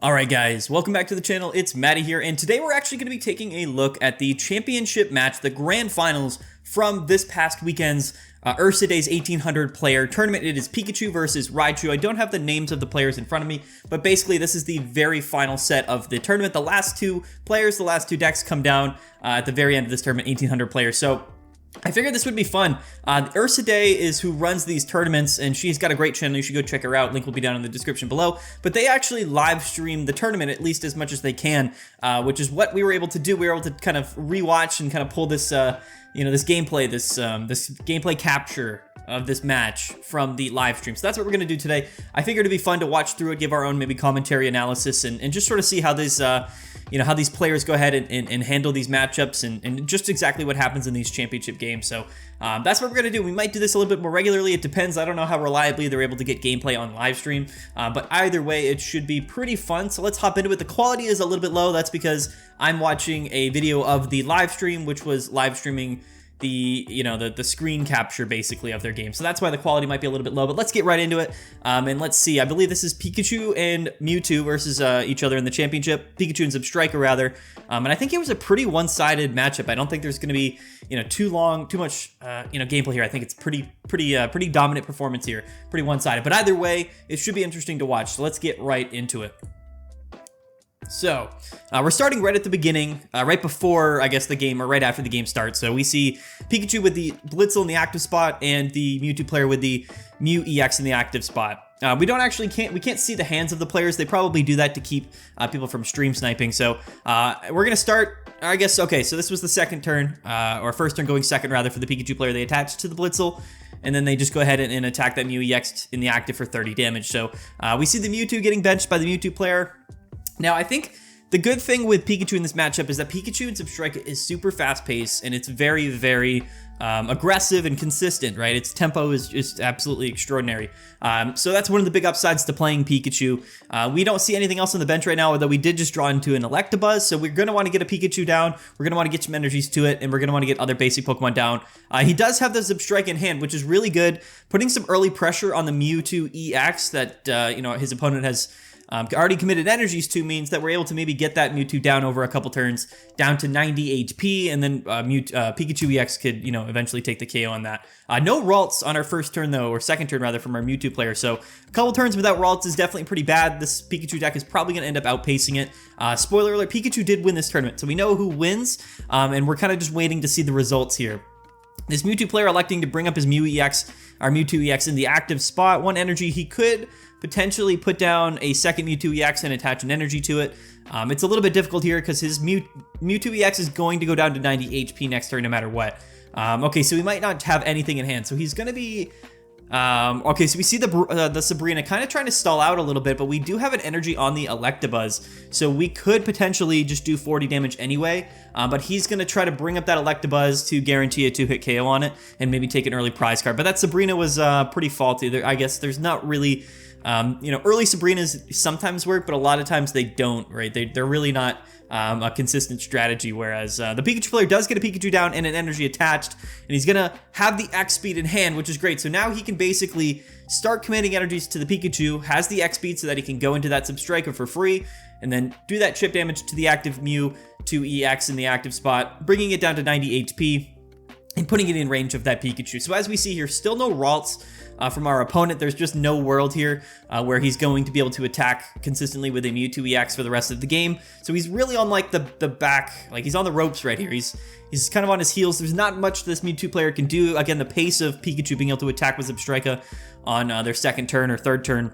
Alright guys, welcome back to the channel, it's Matty here, and today we're actually going to be taking a look at the championship match, the grand finals from this past weekend's Ursiiday's 1800 player tournament. It is Pikachu versus Raichu. I don't have the names of the players in front of me, but basically this is the very final set of the tournament. The last two players, the last two decks come down at the very end of this tournament, 1800 players. So I figured this would be fun. Ursiiday is who runs these tournaments, and she's got a great channel. You should go check her out. Link will be down in the description below. But they actually live stream the tournament, at least as much as they can, which is what we were able to do. We were able to kind of rewatch and kind of pull this, this gameplay, this gameplay capture of this match from the live stream. So that's what we're going to do today. I figured it'd be fun to watch through it, give our own maybe commentary analysis, and just sort of see how this, how these players go ahead and handle these matchups and just exactly what happens in these championship games. So that's what we're going to do. We might do this a little bit more regularly. It depends. I don't know how reliably they're able to get gameplay on live stream, but either way, it should be pretty fun. So let's hop into it. The quality is a little bit low. That's because I'm watching a video of the live stream, which was live streaming the screen capture basically of their game. So that's why the quality might be a little bit low, but let's get right into it. And let's see, I believe this is Pikachu and Mewtwo versus each other in the championship. Pikachu and Substrika rather. And I think it was a pretty one-sided matchup. I don't think there's going to be, too much, gameplay here. I think it's pretty dominant performance here. Pretty one-sided, but either way, it should be interesting to watch. So let's get right into it. So, we're starting right at the beginning, right before, I guess, the game, or right after the game starts. So we see Pikachu with the Blitzel in the active spot, and the Mewtwo player with the Mew EX in the active spot. We can't see the hands of the players. They probably do that to keep people from stream sniping. So, we're gonna start, I guess, okay, so this was the second turn, or first turn going second, rather, for the Pikachu player. They attach to the Blitzel, and then they just go ahead and attack that Mew EX in the active for 30 damage. So, we see the Mewtwo getting benched by the Mewtwo player. Now, I think the good thing with Pikachu in this matchup is that Pikachu and Substrika is super fast-paced, and it's very, very aggressive and consistent, right? Its tempo is just absolutely extraordinary. So that's one of the big upsides to playing Pikachu. We don't see anything else on the bench right now, although we did just draw into an Electabuzz, so we're going to want to get a Pikachu down, we're going to want to get some energies to it, and we're going to want to get other basic Pokemon down. He does have the Substrika in hand, which is really good, putting some early pressure on the Mewtwo EX that, his opponent has already committed energies to, means that we're able to maybe get that Mewtwo down over a couple turns, down to 90 HP, and then Pikachu EX could, eventually take the KO on that. No Ralts on our first turn, though, or second turn, rather, from our Mewtwo player, so a couple turns without Ralts is definitely pretty bad. This Pikachu deck is probably going to end up outpacing it. Spoiler alert, Pikachu did win this tournament, so we know who wins, and we're kind of just waiting to see the results here. This Mewtwo player electing to bring up his our Mewtwo EX in the active spot. One energy, he could potentially put down a second Mewtwo EX and attach an energy to it. It's a little bit difficult here because his Mewtwo EX is going to go down to 90 HP next turn no matter what. Okay, so we might not have anything in hand. So he's going to be... okay, so we see the Sabrina kind of trying to stall out a little bit, but we do have an energy on the Electabuzz, so we could potentially just do 40 damage anyway, but he's going to try to bring up that Electabuzz to guarantee a 2-hit KO on it, and maybe take an early prize card. But that Sabrina was pretty faulty. I guess there's not really... early Sabrinas sometimes work, but a lot of times they don't, right? They're really not a consistent strategy, whereas the Pikachu player does get a Pikachu down and an energy attached, and he's gonna have the X speed in hand, which is great. So now he can basically start committing energies to the Pikachu, has the X speed so that he can go into that Substrika for free, and then do that chip damage to the active Mew to EX in the active spot, bringing it down to 90 HP, and putting it in range of that Pikachu. So as we see here, still no Ralts from our opponent. There's just no world here where he's going to be able to attack consistently with a Mewtwo EX for the rest of the game. So he's really on like the back, like he's on the ropes right here. He's kind of on his heels. There's not much this Mewtwo player can do. Again, the pace of Pikachu being able to attack with Substrika on their second turn or third turn,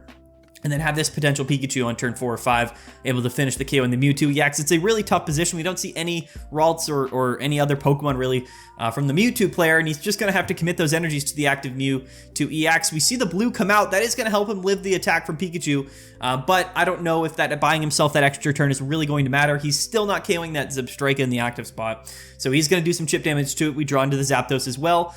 and then have this potential Pikachu on turn 4 or 5 able to finish the KO in the Mewtwo EX. It's a really tough position. We don't see any Ralts or any other Pokemon really from the Mewtwo player, and he's just going to have to commit those energies to the active Mew to EX. We see the blue come out. That is going to help him live the attack from Pikachu, but I don't know if that buying himself that extra turn is really going to matter. He's still not KOing that Substrika in the active spot, so he's going to do some chip damage to it. We draw into the Zapdos as well,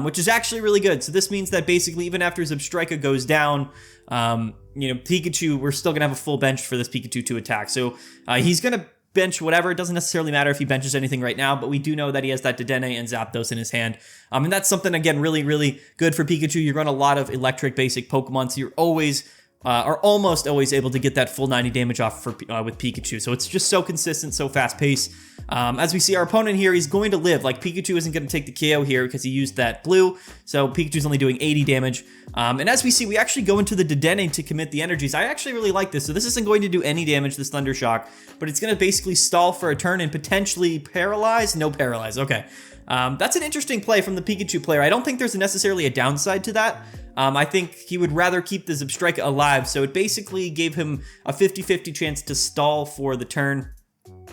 which is actually really good. So this means that basically even after Substrika goes down, Pikachu, we're still going to have a full bench for this Pikachu to attack. So he's going to bench whatever. It doesn't necessarily matter if he benches anything right now, but we do know that he has that Dedenne and Zapdos in his hand. And that's something, again, really, really good for Pikachu. You run a lot of electric basic Pokemon, so you're always are almost always able to get that full 90 damage off with Pikachu. So it's just so consistent, so fast-paced. As we see our opponent here, he's going to live. Like, Pikachu isn't going to take the KO here because he used that blue, so Pikachu's only doing 80 damage. And as we see, we actually go into the Dedenne to commit the energies. I actually really like this. So this isn't going to do any damage, this Thunder Shock, but it's going to basically stall for a turn and potentially paralyze. No paralyze. Okay. That's an interesting play from the Pikachu player. I don't think there's necessarily a downside to that. I think he would rather keep the Zebstrika alive, so it basically gave him a 50-50 chance to stall for the turn.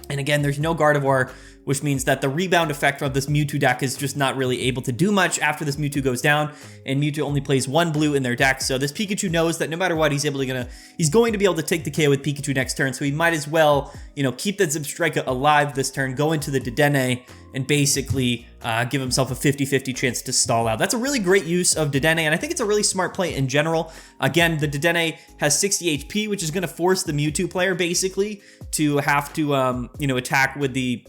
And again, there's no Gardevoir, which means that the rebound effect of this Mewtwo deck is just not really able to do much after this Mewtwo goes down, and Mewtwo only plays one blue in their deck, so this Pikachu knows that no matter what, he's going to be able to take the KO with Pikachu next turn, so he might as well, keep that Zebstrika alive this turn, go into the Dedenne, and basically give himself a 50-50 chance to stall out. That's a really great use of Dedenne, and I think it's a really smart play in general. Again, the Dedenne has 60 HP, which is going to force the Mewtwo player, basically, to have to, attack with the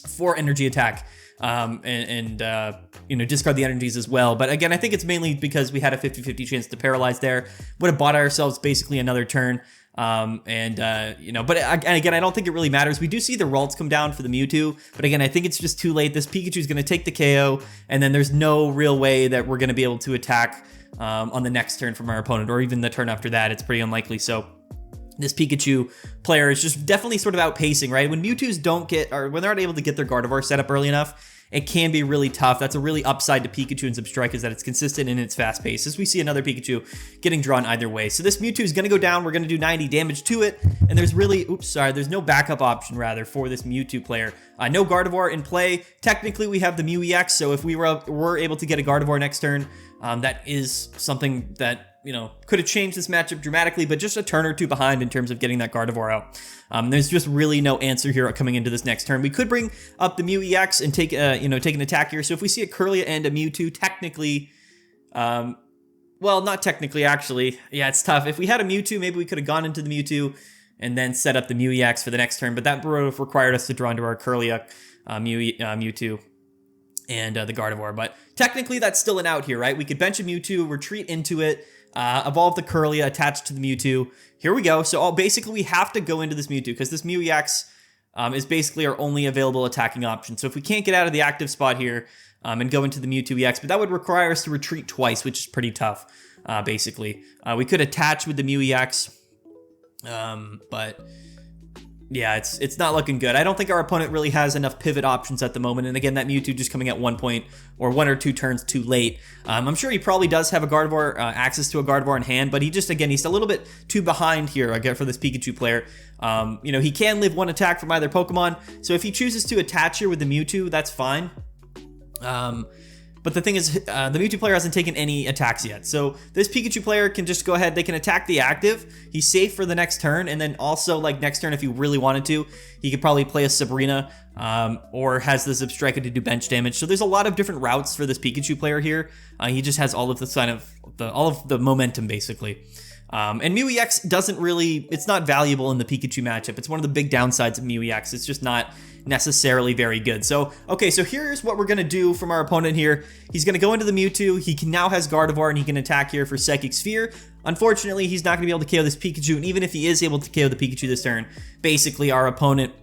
4 energy attack and discard the energies as well. But again, I think it's mainly because we had a 50-50 chance to paralyze there. Would have bought ourselves basically another turn. But again, I don't think it really matters. We do see the Ralts come down for the Mewtwo, but again, I think it's just too late. This Pikachu is going to take the KO, and then there's no real way that we're going to be able to attack on the next turn from our opponent, or even the turn after that. It's pretty unlikely. So this Pikachu player is just definitely sort of outpacing, right? When Mewtwo's when they're not able to get their Gardevoir set up early enough, it can be really tough. That's a really upside to Pikachu and Zebstrika, is that it's consistent and it's fast paced. As we see another Pikachu getting drawn either way. So this Mewtwo is going to go down. We're going to do 90 damage to it. And there's there's no backup option rather for this Mewtwo player. No Gardevoir in play. Technically, we have the Mew EX. So if we were able to get a Gardevoir next turn, that is something that could have changed this matchup dramatically, but just a turn or two behind in terms of getting that Gardevoir out. There's just really no answer here coming into this next turn. We could bring up the Mew EX and take an attack here. So if we see a Kirlia and a Mewtwo, technically, well, not technically, actually. Yeah, it's tough. If we had a Mewtwo, maybe we could have gone into the Mewtwo and then set up the Mew EX for the next turn, but that would have required us to draw into our Kirlia, Mewtwo, and the Gardevoir. But technically, that's still an out here, right? We could bench a Mewtwo, retreat into it, evolve the Kirlia attached to the Mewtwo. Here we go. So basically, we have to go into this Mewtwo because this Mew EX is basically our only available attacking option. So if we can't get out of the active spot here and go into the Mewtwo EX, but that would require us to retreat twice, which is pretty tough, basically. We could attach with the Mew EX, but yeah, it's not looking good. I don't think our opponent really has enough pivot options at the moment. And again, that Mewtwo just coming at 1 point or 1 or 2 turns too late. I'm sure he probably does have a Gardevoir, access to a Gardevoir in hand, but he's a little bit too behind here, again, for this Pikachu player. He can live 1 attack from either Pokemon. So if he chooses to attach here with the Mewtwo, that's fine. But the thing is, the Mewtwo player hasn't taken any attacks yet. So this Pikachu player can just go ahead, they can attack the active. He's safe for the next turn. And then also, like, next turn, if he really wanted to, he could probably play a Sabrina or has the Zebstrika to do bench damage. So there's a lot of different routes for this Pikachu player here. He just has all of the momentum, basically. And Mew EX it's not valuable in the Pikachu matchup. It's one of the big downsides of Mew EX. It's just not necessarily very good. So, okay, so here's what we're going to do from our opponent here. He's going to go into the Mewtwo. He now has Gardevoir, and he can attack here for Psychic Sphere. Unfortunately, he's not going to be able to KO this Pikachu, and even if he is able to KO the Pikachu this turn, basically our opponent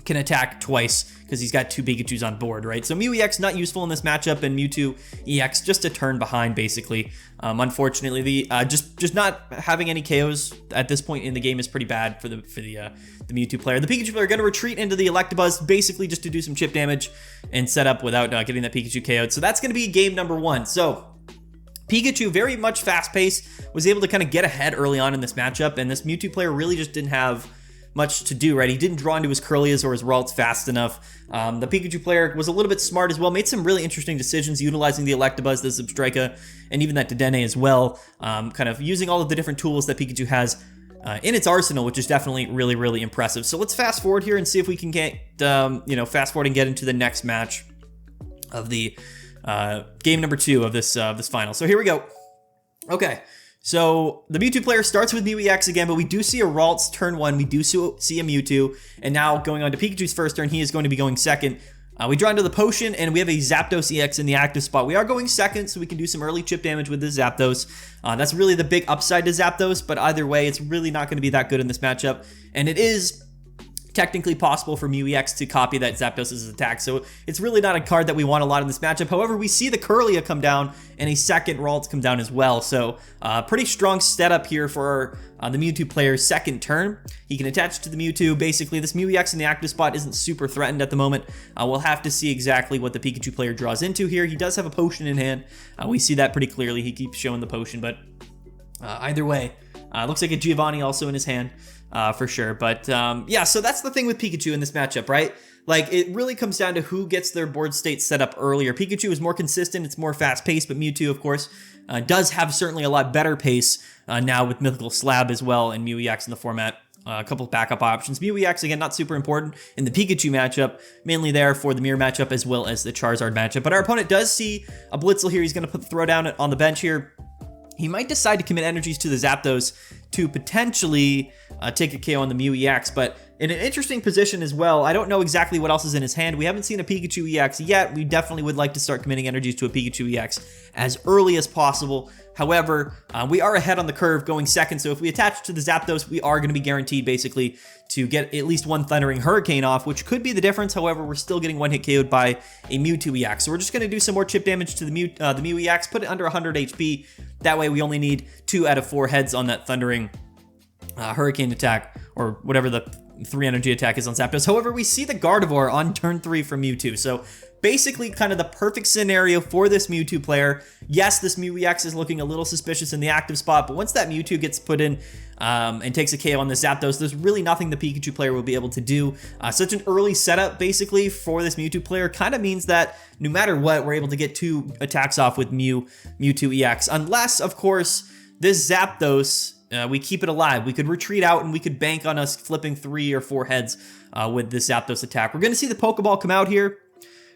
can attack twice because he's got 2 Pikachus on board, right? So Mew EX not useful in this matchup, and Mewtwo EX just a turn behind, basically. Unfortunately, the just not having any KOs at this point in the game is pretty bad for the Mewtwo player. The Pikachu player going to retreat into the Electabuzz, basically just to do some chip damage and set up without getting that Pikachu KO'd. So that's going to be game number 1. So Pikachu, very much fast-paced, was able to kind of get ahead early on in this matchup, and this Mewtwo player really just didn't have much to do, right? He didn't draw into his Kirlias or his Ralts fast enough. The Pikachu player was a little bit smart as well, made some really interesting decisions utilizing the Electabuzz, the Zebstrika, and even that Dedenne as well, kind of using all of the different tools that Pikachu has in its arsenal, which is definitely really, really impressive. So let's fast forward here and see if we can get, fast forward and get into the next match of the game number 2 of this final. So here we go. Okay. So the Mewtwo player starts with Mew EX again, but we do see a Ralts turn 1. We do see a Mewtwo, and now going on to Pikachu's first turn, he is going to be going second. We draw into the potion, and we have a Zapdos EX in the active spot. We are going second, so we can do some early chip damage with the Zapdos. That's really the big upside to Zapdos, but either way, it's really not going to be that good in this matchup. And it is technically possible for Mew EX to copy that Zapdos' attack, so it's really not a card that we want a lot in this matchup. However, we see the Curlia come down and a second Ralts come down as well, so pretty strong setup here for the Mewtwo player's second turn. He can attach to the Mewtwo. Basically, this Mew EX in the active spot isn't super threatened at the moment. We'll have to see exactly what the Pikachu player draws into here. He does have a potion in hand. We see that pretty clearly. He keeps showing the potion, but either way, looks like a Giovanni also in his hand. For sure. But yeah, so that's the thing with Pikachu in this matchup, right? Like, it really comes down to who gets their board state set up earlier. Pikachu is more consistent, it's more fast-paced, but Mewtwo, of course, does have certainly a lot better pace now with Mythical Slab as well and Mew EX in the format. A couple of backup options. Mew EX, again, not super important in the Pikachu matchup, mainly there for the Mirror matchup as well as the Charizard matchup. But our opponent does see a Blitzel here. He's going to put the Throwdown on the bench here. He might decide to commit energies to the Zapdos to potentially take a KO on the Mew EX, but in an interesting position as well. I don't know exactly what else is in his hand. We haven't seen a Pikachu EX yet. We definitely would like to start committing energies to a Pikachu EX as early as possible. However, we are ahead on the curve going second, so if we attach to the Zapdos, we are going to be guaranteed basically to get at least one Thundering Hurricane off, which could be the difference. However, we're still getting one hit KO'd by a Mewtwo EX. So we're just going to do some more chip damage to the Mew EX, put it under 100 HP. That way we only need 2 out of 4 heads on that Thundering Hurricane attack, or whatever the 3 energy attack is on Zapdos. However, we see the Gardevoir on turn 3 from Mewtwo. So basically kind of the perfect scenario for this Mewtwo player. Yes, this Mew EX is looking a little suspicious in the active spot, but once that Mewtwo gets put in and takes a KO on the Zapdos, there's really nothing the Pikachu player will be able to do. Such an early setup basically for this Mewtwo player kind of means that no matter what, we're able to get 2 attacks off with Mewtwo EX. Unless, of course, this Zapdos, we keep it alive. We could retreat out and we could bank on us flipping 3 or 4 heads with this Zapdos attack. We're going to see the Pokeball come out here.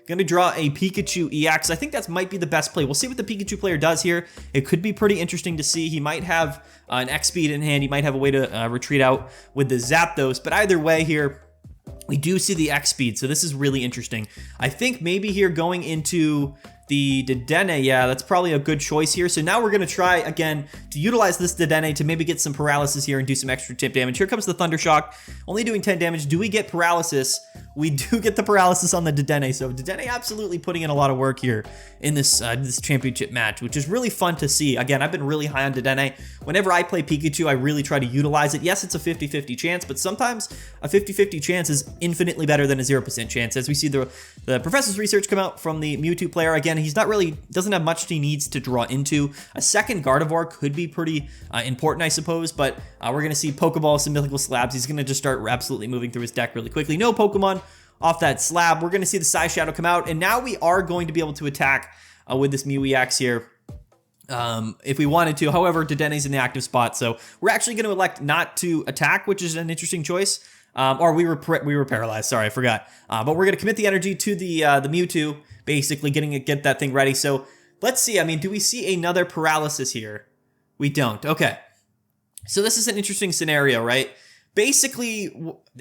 Going to draw a Pikachu EX. I think that might be the best play. We'll see what the Pikachu player does here. It could be pretty interesting to see. He might have an X speed in hand. He might have a way to retreat out with the Zapdos. But either way here, we do see the X speed. So this is really interesting. I think maybe here going into the Dedenne, yeah, that's probably a good choice here. So now we're going to try, again, to utilize this Dedenne to maybe get some paralysis here and do some extra tip damage. Here comes the Thunder Shock, only doing 10 damage. Do we get paralysis? We do get the paralysis on the Dedenne. So Dedenne absolutely putting in a lot of work here in this this championship match, which is really fun to see. Again, I've been really high on Dedenne. Whenever I play Pikachu, I really try to utilize it. Yes, it's a 50-50 chance, but sometimes a 50-50 chance is infinitely better than a 0% chance. As we see the professor's research come out from the Mewtwo player, again, he's not really, doesn't have much he needs to draw into. A second Gardevoir could be pretty important, I suppose, but we're going to see Pokeballs, some Mythical Slabs. He's going to just start absolutely moving through his deck really quickly. No Pokemon off that slab. We're going to see the Psy Shadow come out, and now we are going to be able to attack with this Mew EX here. If we wanted to. However, Dedenne's in the active spot, so we're actually going to elect not to attack, which is an interesting choice. Or we were paralyzed. Sorry, I forgot. But we're going to commit the energy to the Mewtwo, basically get that thing ready. So let's see. I mean, do we see another paralysis here? We don't. Okay. So this is an interesting scenario, right? Basically,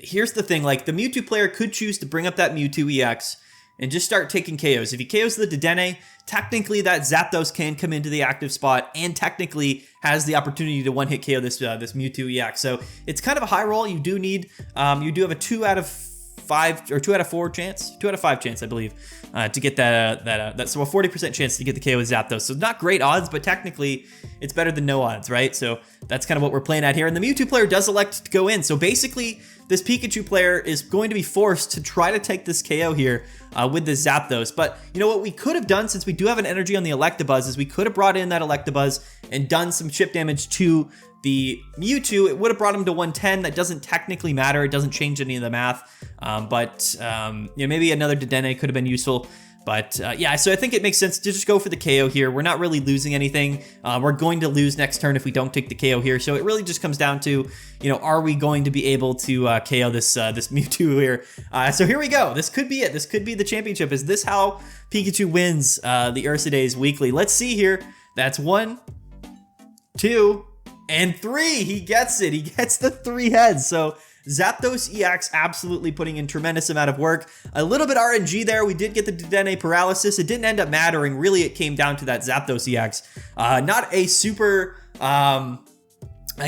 here's the thing. Like, the Mewtwo player could choose to bring up that Mewtwo EX and just start taking KOs. If he KOs the Dedenne, technically that Zapdos can come into the active spot and technically has the opportunity to one-hit KO this Mewtwo EX. So it's kind of a high roll. You do need, you do have a 2 out of 5 or 2 out of 4 chance, 2 out of 5 chance, I believe, to get that. So a 40% chance to get the KO with Zapdos. So not great odds, but technically it's better than no odds, right? So that's kind of what we're playing at here. And the Mewtwo player does elect to go in. So basically, this Pikachu player is going to be forced to try to take this KO here with the Zapdos. But you know what we could have done, since we do have an energy on the Electabuzz, is we could have brought in that Electabuzz and done some chip damage to the Mewtwo. It would have brought him to 110. That doesn't technically matter. It doesn't change any of the math. But maybe another Dedenne could have been useful. But yeah, so I think it makes sense to just go for the KO here. We're not really losing anything. We're going to lose next turn if we don't take the KO here. So it really just comes down to, you know, are we going to be able to KO this Mewtwo here? So here we go. This could be it. This could be the championship. Is this how Pikachu wins the Ursiidays weekly? Let's see here. That's 1, 2, and 3. He gets it. He gets the 3 heads. So Zapdos EX absolutely putting in tremendous amount of work. A little bit RNG there. We did get the Dedenne paralysis. It didn't end up mattering. Really, it came down to that Zapdos EX. Not a super, I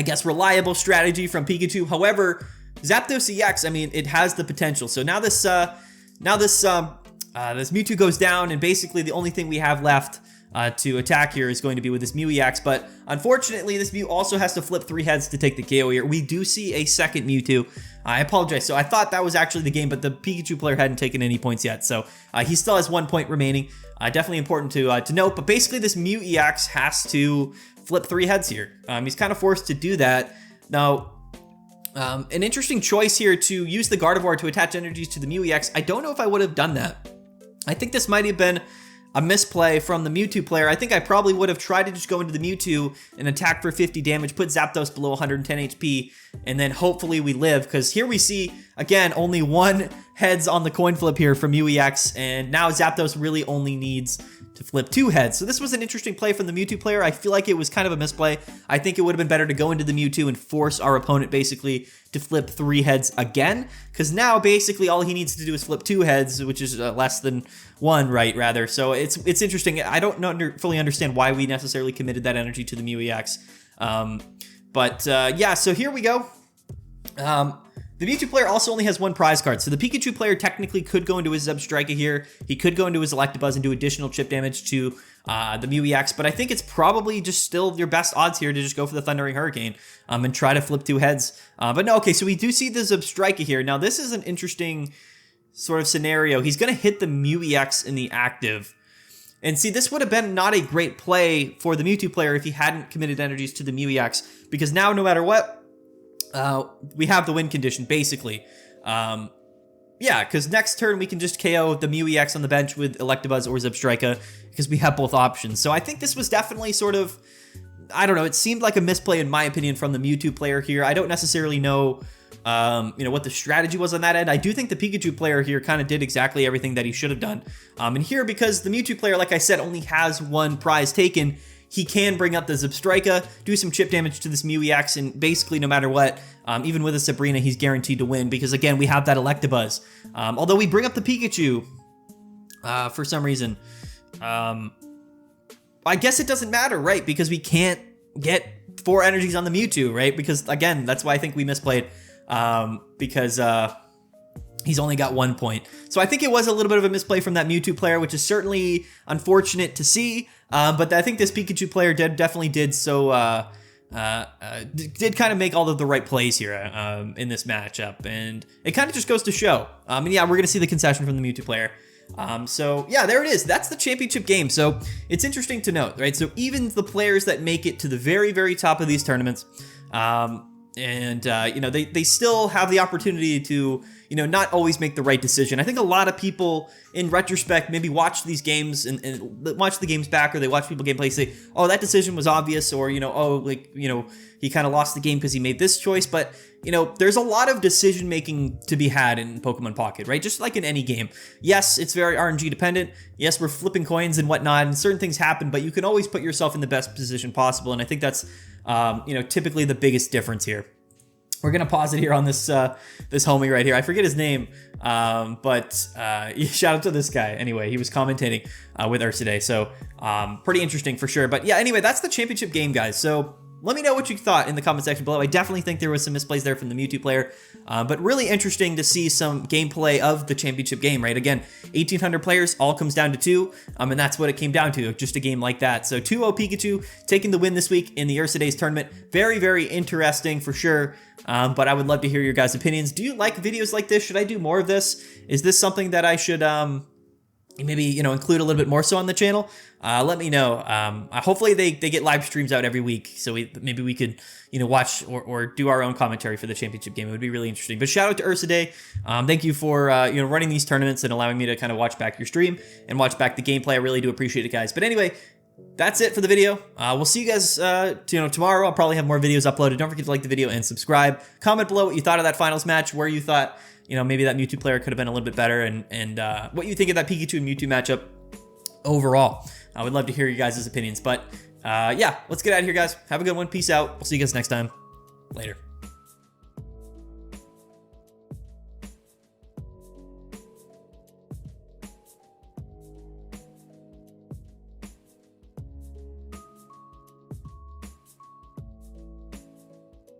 guess, reliable strategy from Pikachu. However, Zapdos EX, I mean, it has the potential. So now this Mewtwo goes down, and basically the only thing we have left to attack here is going to be with this Mew EX, but unfortunately this Mew also has to flip 3 heads to take the KO here. We do see a second Mewtwo. I apologize. So I thought that was actually the game, but the Pikachu player hadn't taken any points yet, so he still has 1 point remaining. Definitely important to note, but basically this Mew EX has to flip 3 heads here. He's kind of forced to do that. Now, an interesting choice here to use the Gardevoir to attach energies to the Mew EX. I don't know if I would have done that. I think this might have been a misplay from the Mewtwo player. I think I probably would have tried to just go into the Mewtwo and attack for 50 damage, put Zapdos below 110 HP, and then hopefully we live, because here we see, again, only 1 heads on the coin flip here from Mew EX, and now Zapdos really only needs to flip 2 heads. So this was an interesting play from the Mewtwo player. I feel like it was kind of a misplay. I think it would have been better to go into the Mewtwo and force our opponent basically to flip 3 heads again, because now basically all he needs to do is flip 2 heads, which is less than 1, right, rather. So it's interesting. I don't fully understand why we necessarily committed that energy to the Mew EX. Yeah, so here we go. The Mewtwo player also only has 1 prize card, so the Pikachu player technically could go into his Zebstrika here. He could go into his Electabuzz and do additional chip damage to the Mew EX, but I think it's probably just still your best odds here to just go for the Thundering Hurricane and try to flip 2 heads. But no, okay, so we do see the Zebstrika here. Now, this is an interesting sort of scenario. He's going to hit the Mew EX in the active. And see, this would have been not a great play for the Mewtwo player if he hadn't committed energies to the Mew EX, because now, no matter what, we have the win condition, basically. Yeah, because next turn we can just KO the Mew EX on the bench with Electabuzz or Zebstrika, because we have both options. So I think this was definitely sort of, I don't know, it seemed like a misplay in my opinion from the Mewtwo player here. I don't necessarily know, what the strategy was on that end. I do think the Pikachu player here kind of did exactly everything that he should have done. And here, because the Mewtwo player, like I said, only has 1 prize taken, he can bring up the Zebstrika, do some chip damage to this Mew EX, and basically no matter what, even with a Sabrina, he's guaranteed to win, because again, we have that Electabuzz. Although we bring up the Pikachu, for some reason, I guess it doesn't matter, right? Because we can't get 4 energies on the Mewtwo, right? Because again, that's why I think we misplayed, because he's only got 1 point. So I think it was a little bit of a misplay from that Mewtwo player, which is certainly unfortunate to see. But I think this Pikachu player definitely did so, did kind of make all of the right plays here in this matchup. And it kind of just goes to show. And yeah, we're going to see the concession from the Mewtwo player. So yeah, there it is. That's the championship game. So it's interesting to note, right? So even the players that make it to the very, very top of these tournaments, they still have the opportunity to, not always make the right decision. I think a lot of people, in retrospect, maybe watch these games and watch the games back, or they watch people gameplay, say, oh, that decision was obvious, or, he kind of lost the game because he made this choice. But, there's a lot of decision making to be had in Pokemon Pocket, right? Just like in any game. Yes, it's very RNG dependent. Yes, we're flipping coins and whatnot, and certain things happen, but you can always put yourself in the best position possible. And I think that's, typically the biggest difference here. We're going to pause it here on this this homie right here. I forget his name, but shout out to this guy. Anyway, he was commentating with Ursiiday, so pretty interesting for sure. But yeah, anyway, that's the championship game, guys. So let me know what you thought in the comment section below. I definitely think there was some misplays there from the Mewtwo player, but really interesting to see some gameplay of the championship game, right? Again, 1,800 players, all comes down to 2, and that's what it came down to, just a game like that. So 2-0 Pikachu taking the win this week in the Ursiiday's tournament. Very, very interesting for sure, but I would love to hear your guys' opinions. Do you like videos like this? Should I do more of this? Is this something that I should maybe include a little bit more so on the channel? Let me know. Hopefully they get live streams out every week, so maybe we could watch or do our own commentary for the championship game. It would be really interesting. But shout out to Ursiiday. Thank you for running these tournaments and allowing me to kind of watch back your stream and watch back the gameplay. I really do appreciate it, guys. But anyway, that's it for the video. We'll see you guys tomorrow. I'll probably have more videos uploaded. Don't forget to like the video and subscribe. Comment below what you thought of that finals match, where you thought maybe that Mewtwo player could have been a little bit better, and what you think of that Pikachu and Mewtwo matchup overall. I would love to hear you guys' opinions. But yeah, let's get out of here, guys. Have a good one. Peace out. We'll see you guys next time. Later.